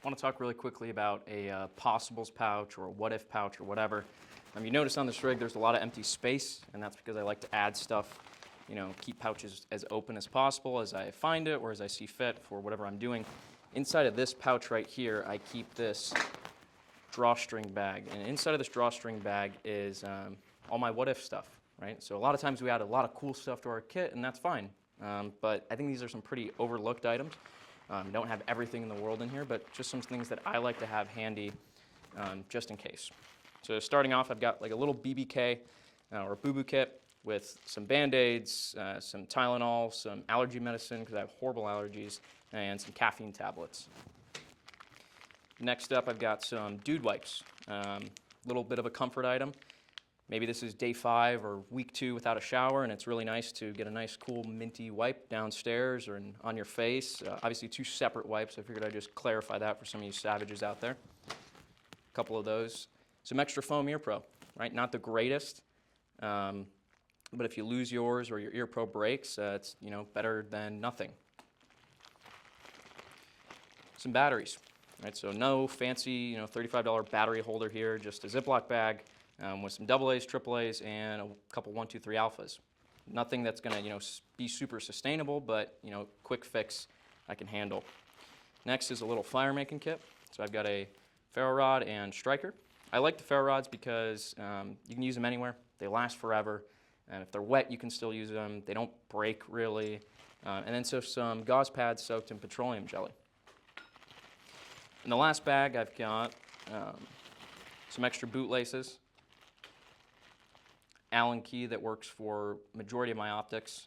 want to talk really quickly about a possibles pouch or a what if pouch or whatever. You notice on this rig there's a lot of empty space, and that's because I like to add stuff, keep pouches as open as possible as I find it or as I see fit for whatever I'm doing. Inside of this pouch right here, I keep this drawstring bag, and inside of this drawstring bag is all my what if stuff, right? So a lot of times we add a lot of cool stuff to our kit, and that's fine. But I think these are some pretty overlooked items. Don't have everything in the world in here, but just some things that I like to have handy just in case. So starting off, I've got like a little BBK or boo-boo kit with some Band-Aids, some Tylenol, some allergy medicine because I have horrible allergies, and some caffeine tablets. Next up, I've got some dude wipes, little bit of a comfort item. Maybe this is day 5 or week 2 without a shower, and it's really nice to get a nice, cool, minty wipe downstairs or on your face. Obviously, 2 separate wipes. I figured I'd just clarify that for some of you savages out there. A couple of those. Some extra foam ear pro, right? Not the greatest, but if you lose yours or your ear pro breaks, it's better than nothing. Some batteries, right? So no fancy, $35 battery holder here. Just a Ziploc bag. With some AA's, AAA's, and a couple 1, 2, 3 alphas. Nothing that's going to be super sustainable, but quick fix I can handle. Next is a little fire making kit. So I've got a ferro rod and striker. I like the ferro rods because you can use them anywhere. They last forever, and if they're wet, you can still use them. They don't break really. And then some gauze pads soaked in petroleum jelly. In the last bag, I've got some extra boot laces. Allen key that works for majority of my optics.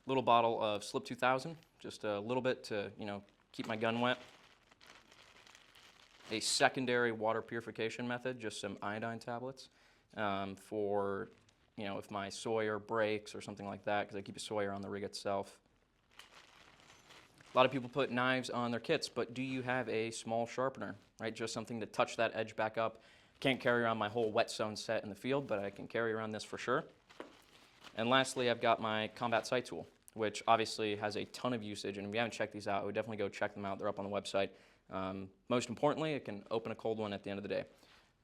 Little bottle of Slip 2000, just a little bit to keep my gun wet. A secondary water purification method, just some iodine tablets for if my Sawyer breaks or something like that, because I keep a Sawyer on the rig itself. A lot of people put knives on their kits, but do you have a small sharpener, right? Just something to touch that edge back up. Can't carry around my whole whetstone set in the field, but I can carry around this for sure. And lastly, I've got my combat sight tool, which obviously has a ton of usage, and if you haven't checked these out, I would definitely go check them out. They're up on the website. Most importantly, it can open a cold one at the end of the day.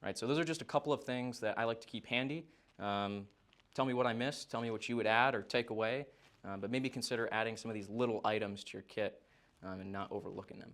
Right, so those are just a couple of things that I like to keep handy. Tell me what I missed, tell me what you would add or take away, but maybe consider adding some of these little items to your kit and not overlooking them.